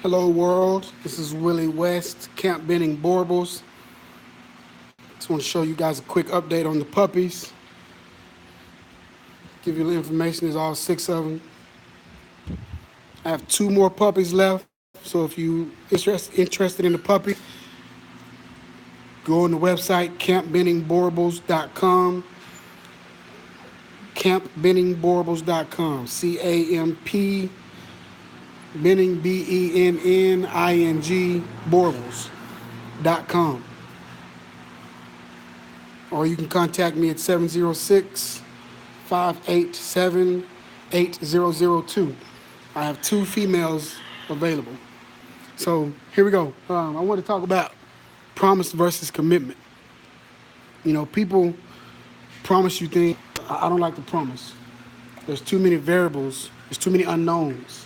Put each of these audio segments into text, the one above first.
Hello world, this is Willie West, Camp Benning Boerboels. Just want to show you guys a quick update on the puppies. Give you the information, there's all 6 of them. I have 2 more puppies left, so if you interested in the puppy, go on the website campbenningboerboels.com, campbenningboerboels.com, CAMP Benning, BENNING, Boerboels.com. Or you can contact me at 706-587-8002. I have 2 females available. So here we go. I want to talk about promise versus commitment. You know, people promise you things. I don't like to promise. There's too many variables. There's too many unknowns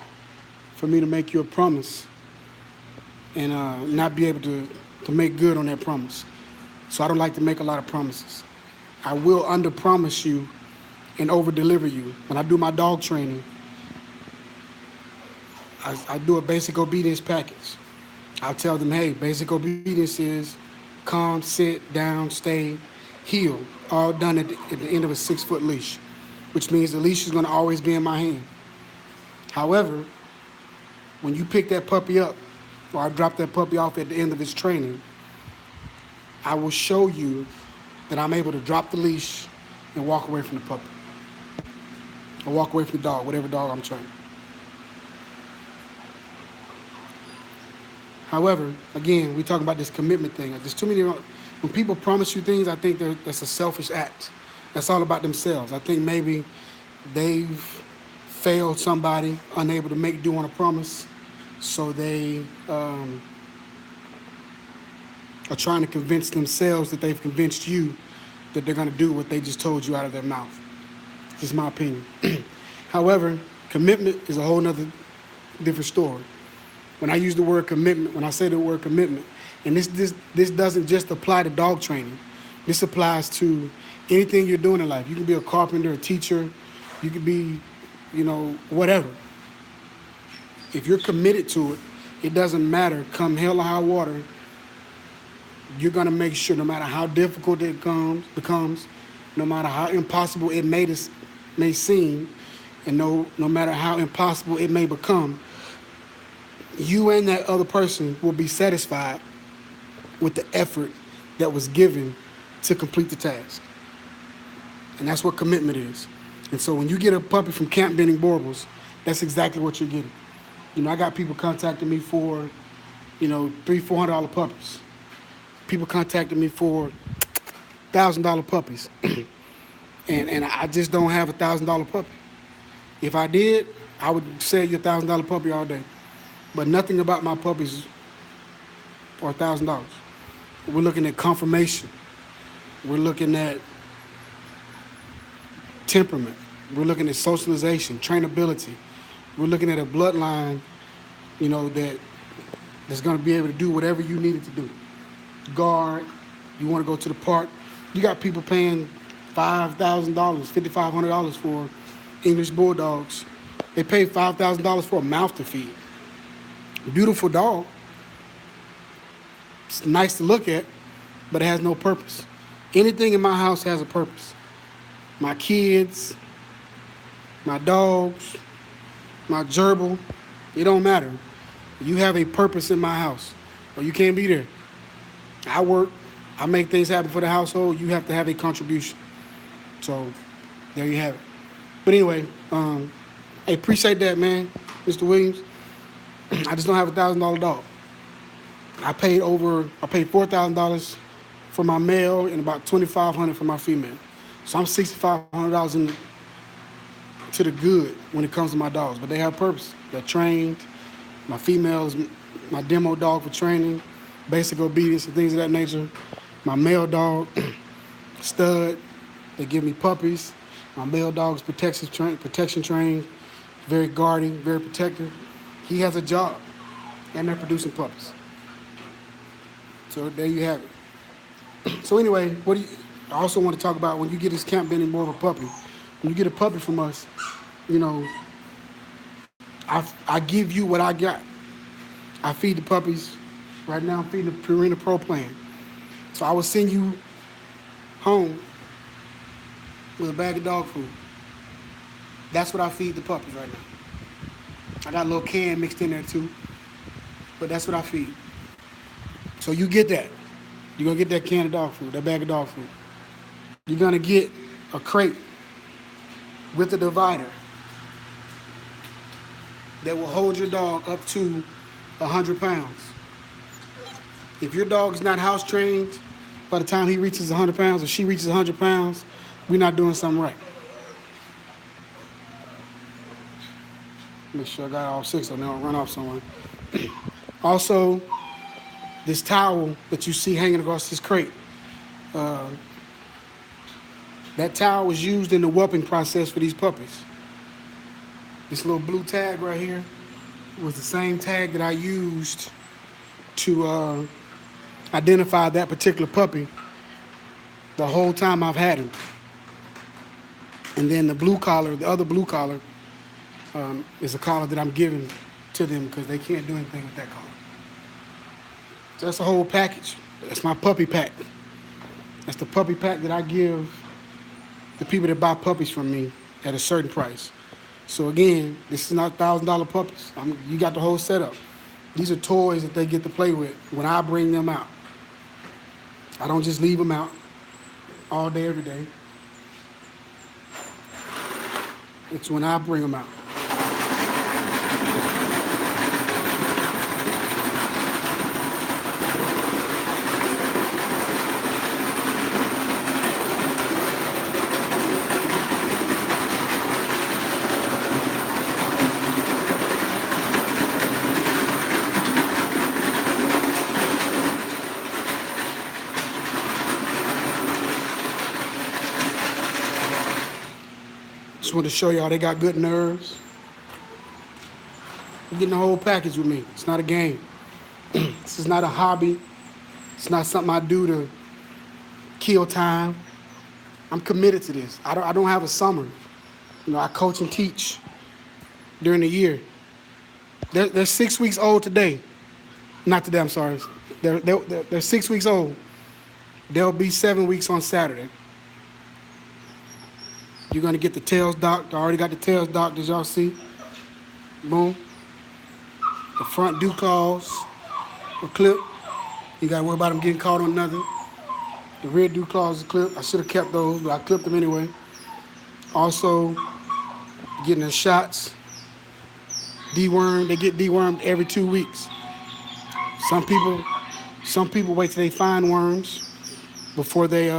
for me to make you a promise and not be able to make good on that promise. So I don't like to make a lot of promises. I will under-promise you and over-deliver you. When I do my dog training, I do a basic obedience package. I'll tell them, hey, basic obedience is calm, sit, down, stay, heel, all done at the end of a 6-foot leash, which means the leash is gonna always be in my hand. However, when you pick that puppy up, or I drop that puppy off at the end of its training, I will show you that I'm able to drop the leash and walk away from the puppy. Or walk away from the dog, whatever dog I'm training. However, again, we talking about this commitment thing. There's too many, when people promise you things, I think that's a selfish act. That's all about themselves. I think maybe they've failed somebody, unable to make do on a promise, so they are trying to convince themselves that they've convinced you that they're going to do what they just told you out of their mouth. This is my opinion. However, commitment is a whole nother different story. When I use the word commitment, when I say the word commitment, and this doesn't just apply to dog training. This applies to anything you're doing in life. You can be a carpenter, a teacher, you could be, whatever. If you're committed to it, it doesn't matter. Come hell or high water, you're gonna make sure, no matter how difficult it becomes, no matter how impossible it may seem, and no matter how impossible it may become, you and that other person will be satisfied with the effort that was given to complete the task. And that's what commitment is. And so when you get a puppy from Camp Benning Boerboels, that's exactly what you're getting. I got people contacting me for, $300-$400 puppies. People contacting me for $1,000 puppies. and I just don't have a $1,000 puppy. If I did, I would sell you a $1,000 puppy all day. But nothing about my puppies are $1,000. We're looking at conformation. We're looking at temperament. We're looking at socialization, trainability. We're looking at a bloodline, that's going to be able to do whatever you need it to do. Guard, you want to go to the park. You got people paying $5,000, $5,500 for English bulldogs. They pay $5,000 for a mouth to feed. Beautiful dog. It's nice to look at, but it has no purpose. Anything in my house has a purpose. My kids, my dogs, my gerbil, it don't matter. You have a purpose in my house, or you can't be there. I work, I make things happen for the household. You have to have a contribution. So there you have it. But anyway, I appreciate that, man, Mr. Williams. I just don't have a $1,000 dog. I paid $4,000 for my male and about $2,500 for my female. So I'm $6,500 to the good when it comes to my dogs. But they have purpose. They're trained. My females, my demo dog for training, basic obedience and things of that nature. My male dog, stud. They give me puppies. My male dog's protection trained, very guarding, very protective. He has a job, and they're producing puppies. So there you have it. So anyway, I also want to talk about when you get this Camp Benning Boerboels puppy. When you get a puppy from us, I give you what I got. I feed the puppies. Right now I'm feeding the Purina Pro plan. So I will send you home with a bag of dog food. That's what I feed the puppies right now. I got a little can mixed in there too, but that's what I feed. So you get that. You're gonna get that can of dog food, that bag of dog food. You're gonna get a crate with a divider that will hold your dog up to 100 pounds. If your dog is not house trained, by the time he reaches 100 pounds or she reaches 100 pounds, we're not doing something right. Make sure I got all 6 so they don't run off somewhere. Also, this towel that you see hanging across this crate, that towel was used in the whelping process for these puppies. This little blue tag right here was the same tag that I used to identify that particular puppy the whole time I've had him. And then the blue collar, the other blue collar, is a collar that I'm giving to them because they can't do anything with that collar. So that's the whole package. That's my puppy pack. That's the puppy pack that I give the people that buy puppies from me at a certain price. So again, this is not $1,000 puppies. You got the whole setup. These are toys that they get to play with when I bring them out. I don't just leave them out all day, every day. It's when I bring them out. Just want to show y'all they got good nerves. You're getting the whole package with me. It's not a game. This is not a hobby. It's not something I do to kill time. I'm committed to this. I don't have a summer. You know, I coach and teach during the year. They're 6 weeks old today. Not today, I'm sorry. They're 6 weeks old. They'll be 7 weeks on Saturday. You're gonna get the tails docked. I already got the tails docked, as y'all see. Boom. The front dew claws are clipped. You gotta worry about them getting caught on nothing. The rear dew claws are clipped. I should have kept those, but I clipped them anyway. Also, getting the shots. Dewormed. They get dewormed every 2 weeks. Some people wait till they find worms before they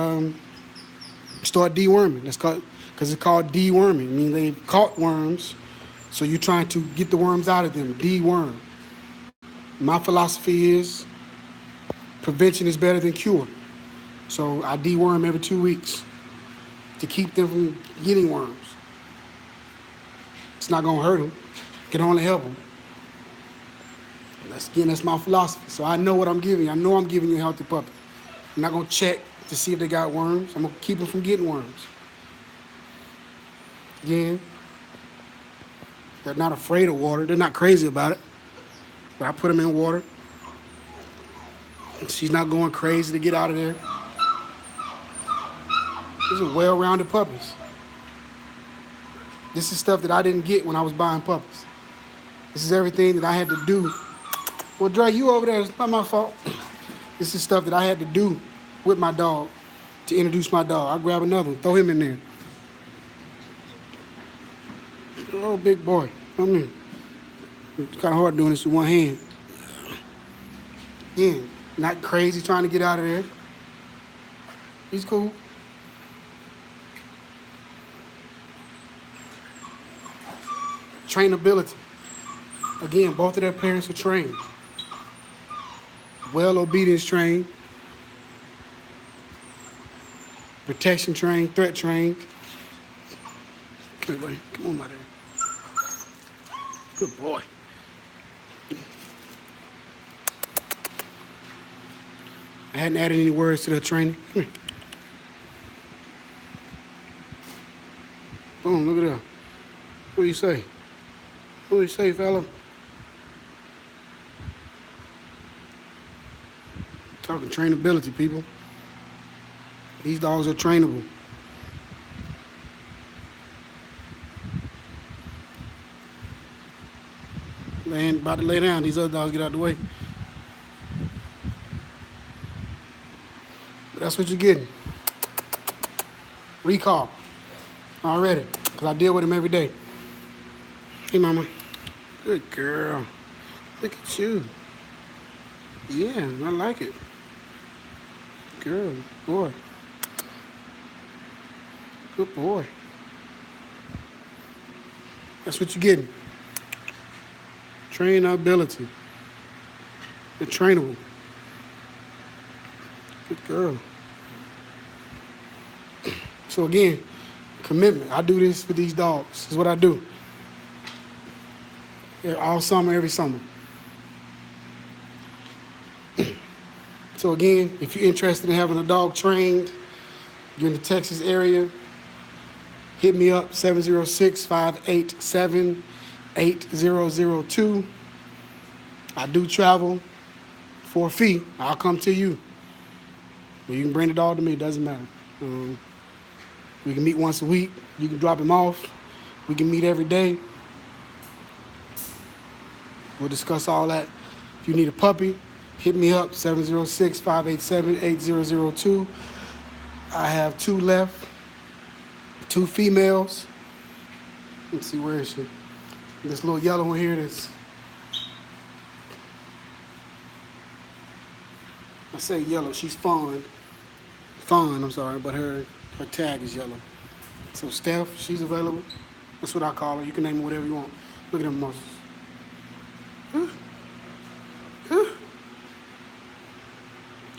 start deworming. That's called, because it's called deworming. I mean, they've caught worms, so you're trying to get the worms out of them, deworm. My philosophy is prevention is better than cure. So I deworm every 2 weeks to keep them from getting worms. It's not gonna hurt them. It can only help them. That's my philosophy. So I know what I'm giving you. I know I'm giving you a healthy puppy. I'm not gonna check to see if they got worms. I'm gonna keep them from getting worms. Again, they're not afraid of water. They're not crazy about it. But I put them in water. She's not going crazy to get out of there. These are well-rounded puppies. This is stuff that I didn't get when I was buying puppies. This is everything that I had to do. Well, Dre, you over there, it's not my fault. This is stuff that I had to do with my dog to introduce my dog. I'll grab another one, throw him in there. Oh, big boy, come here. It's kind of hard doing this with one hand. Yeah, not crazy trying to get out of there. He's cool. Trainability. Again, both of their parents are trained. Well obedience trained. Protection trained, threat trained. Come on, come on, my dear. Good boy. I hadn't added any words to the training. Come here. Boom, look at that. What do you say? What do you say, fella? Talking trainability, people. These dogs are trainable. About to lay down. These other dogs get out the way. But that's what you're getting. Recall. Already. Because I deal with him every day. Hey, mama. Good girl. Look at you. Yeah, I like it. Girl, boy. Good boy. That's what you're getting. Trainability. They're trainable. Good girl. So again, commitment. I do this with these dogs. This is what I do. Yeah, all summer, every summer. So again, if you're interested in having a dog trained, you're in the Texas area, hit me up, 706-587-8002. I do travel for a fee. I'll come to you. But you can bring the dog to me, it doesn't matter. We can meet once a week. You can drop him off. We can meet every day. We'll discuss all that. If you need a puppy, hit me up, 706-587-8002. I have 2 left, 2 females. Let's see, where is she? This little yellow one here that's, I say yellow, she's fawn, I'm sorry, but her tag is yellow. So Steph, she's available. That's what I call her. You can name her whatever you want. Look at them muscles.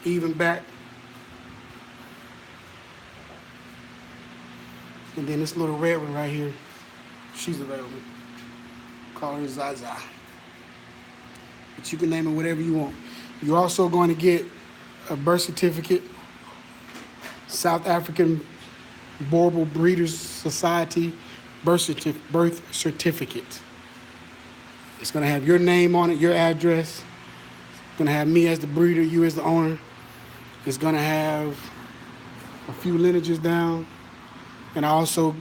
Even back. And then this little red one right here, she's available. Call her Zaza. But you can name her whatever you want. You're also going to get a birth certificate, South African Boerboels Breeders Society birth certificate. It's going to have your name on it, your address. It's going to have me as the breeder, you as the owner. It's going to have a few lineages down. And I also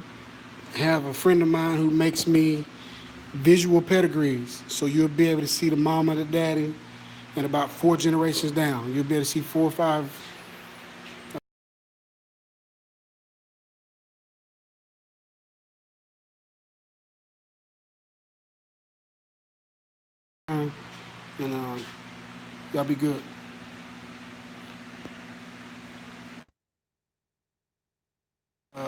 have a friend of mine who makes me visual pedigrees. So you'll be able to see the mama, the daddy, and about 4 generations down. You'll be able to see 4 or 5. And y'all be good.